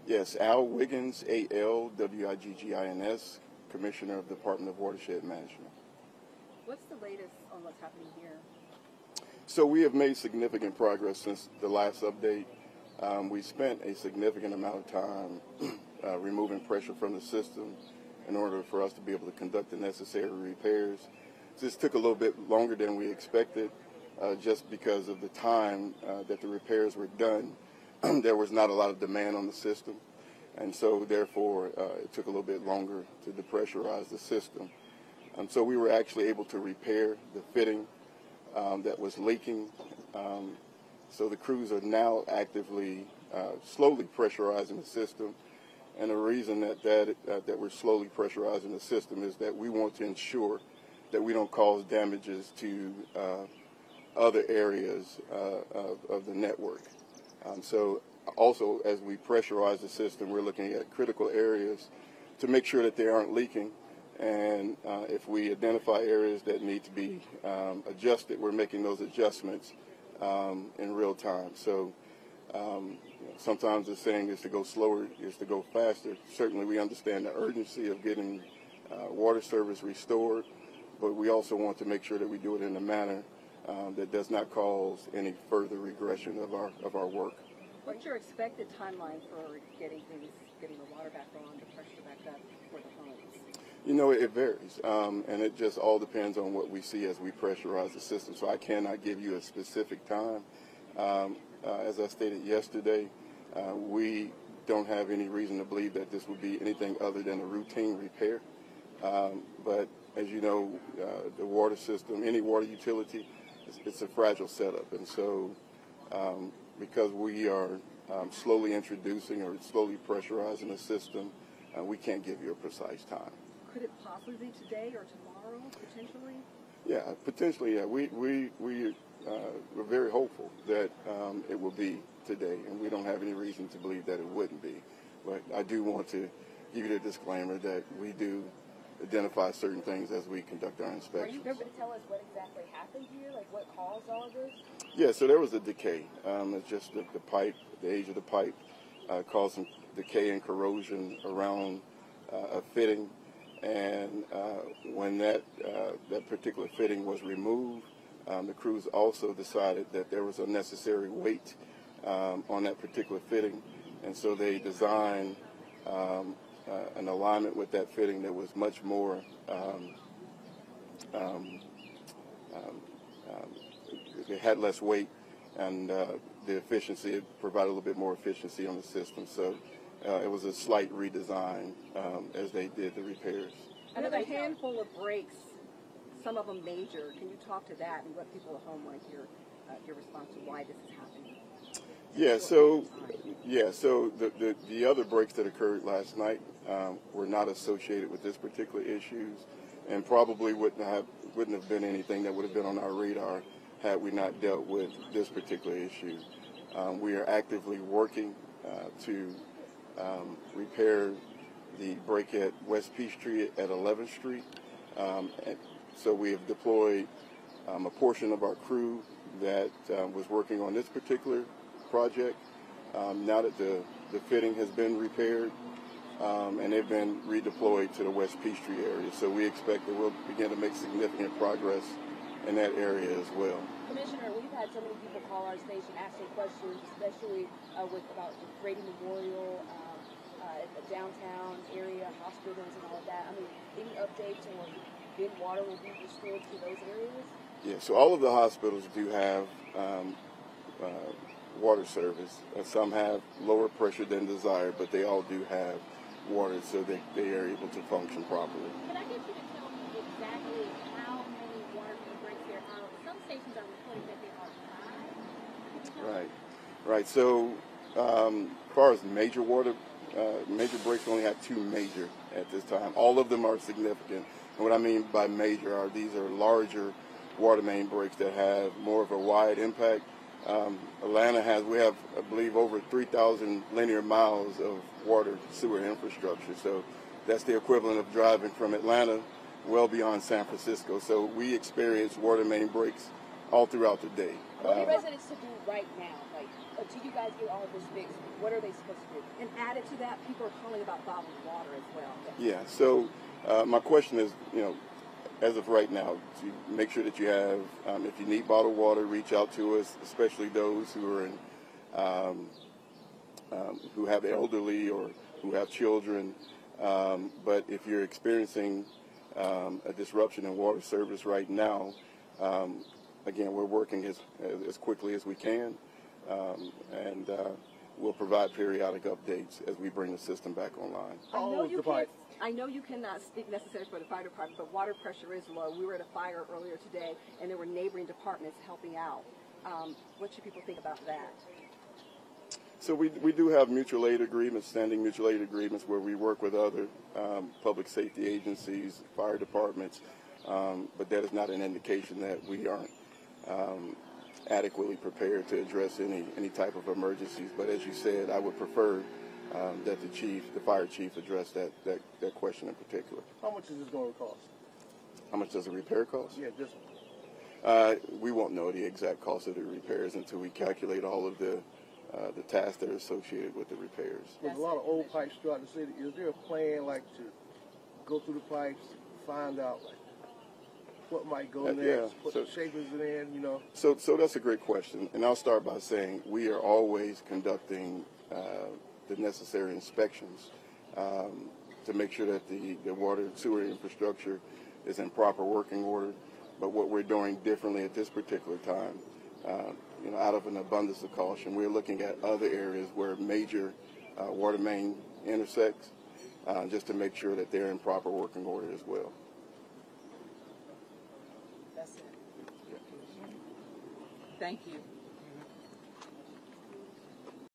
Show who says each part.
Speaker 1: Yes, Al Wiggins, ALWIGGINS, Commissioner of the Department of Watershed Management.
Speaker 2: What's the latest on what's happening here?
Speaker 1: So we have made significant progress since the last update. We spent a significant amount of time removing pressure from the system in order for us to be able to conduct the necessary repairs. This took a little bit longer than we expected just because of the time that the repairs were done. There was not a lot of demand on the system, and so therefore it took a little bit longer to depressurize the system. So we were actually able to repair the fitting that was leaking. So the crews are now actively, slowly pressurizing the system. And the reason that we're slowly pressurizing the system is that we want to ensure that we don't cause damages to other areas of the network. So also, as we pressurize the system, we're looking at critical areas to make sure that they aren't leaking. And if we identify areas that need to be adjusted, we're making those adjustments in real time. So sometimes the saying is to go slower is to go faster. Certainly we understand the urgency of getting water service restored, but we also want to make sure that we do it in a manner that does not cause any further regression of our work.
Speaker 2: What's your expected timeline for getting the water back on, the pressure back up for the homes?
Speaker 1: You know, it varies, and it just all depends on what we see as we pressurize the system. So I cannot give you a specific time. As I stated yesterday, we don't have any reason to believe that this would be anything other than a routine repair. But as you know, the water system, any water utility, it's a fragile setup. And so because we are slowly introducing or slowly pressurizing the system, we can't give you a precise time.
Speaker 2: Could it possibly be today or tomorrow, potentially?
Speaker 1: Yeah, potentially, yeah. We're very hopeful that it will be today, and we don't have any reason to believe that it wouldn't be. But I do want to give you the disclaimer that we do identify certain things as we conduct our inspections.
Speaker 2: Are you able to tell us what exactly happened here? Like what caused all of this?
Speaker 1: Yeah, so there was a decay. It's just the pipe, the age of the pipe caused some decay and corrosion around a fitting. And when that particular fitting was removed, the crews also decided that there was unnecessary weight on that particular fitting, and so they designed an alignment with that fitting that was much more it had less weight, and the efficiency, it provided a little bit more efficiency on the system. So it was a slight redesign as they did the repairs.
Speaker 2: Another handful of breaks, some of them major. Can you talk to that and let people at home want to hear your response to why this is happening?
Speaker 1: So the other breaks that occurred last night were not associated with this particular issues, and probably wouldn't have been anything that would have been on our radar had we not dealt with this particular issue. We are actively working to repair the break at West Peachtree at 11th Street. And so we have deployed a portion of our crew that was working on this particular project. Now that the fitting has been repaired, and they've been redeployed to the West Peachtree area. So we expect that we'll begin to make significant progress in that area as well.
Speaker 3: Commissioner, we've had so many people call our station asking questions, especially about the Grady Memorial, the downtown area, hospitals and all of that. I mean, any updates on when water will be restored to those areas?
Speaker 1: Yeah, so all of the hospitals do have water service. Some have lower pressure than desired, but they all do have water, so they are able to function properly.
Speaker 4: Can I get you to tell me exactly how many water breaks there are? Some stations are reporting that there are 5.
Speaker 1: Right. So as far as major breaks, we only have 2 major at this time. All of them are significant. And what I mean by major are these are larger water main breaks that have more of a wide impact. Atlanta we have, I believe, over 3,000 linear miles of water sewer infrastructure. So that's the equivalent of driving from Atlanta well beyond San Francisco. So we experience water main breaks all throughout the day.
Speaker 3: What are residents to do right now? Like until you guys get all of this fixed, what are they supposed to do?
Speaker 2: And added to that, people are calling about bottled water as well.
Speaker 1: Yeah, so my question is, as of right now, to make sure that you have, if you need bottled water, reach out to us, especially those who are in, who have elderly or who have children. But if you're experiencing a disruption in water service right now, again, we're working as quickly as we can, and we'll provide periodic updates as we bring the system back online.
Speaker 2: I know you cannot speak necessarily for the fire department, but water pressure is low. We were at a fire earlier today, and there were neighboring departments helping out. What should people think about that?
Speaker 1: So we do have mutual aid agreements, standing mutual aid agreements, where we work with other public safety agencies, fire departments, but that is not an indication that we aren't adequately prepared to address any type of emergencies. But as you said, I would prefer that the fire chief, address that question in particular.
Speaker 5: How much is this going to cost?
Speaker 1: How much does a repair cost?
Speaker 5: Yeah, just
Speaker 1: we won't know the exact cost of the repairs until we calculate all of the tasks that are associated with the repairs.
Speaker 5: There's a lot of old pipes throughout the city. Is there a plan, like, to go through the pipes, find out, like, what might go next,
Speaker 1: yeah.
Speaker 5: what the shape is it in,
Speaker 1: So that's a great question, and I'll start by saying we are always conducting the necessary inspections to make sure that the water and sewer infrastructure is in proper working order. But what we're doing differently at this particular time, out of an abundance of caution, we're looking at other areas where major water main intersects, just to make sure that they're in proper working order as well.
Speaker 2: That's it. Thank you.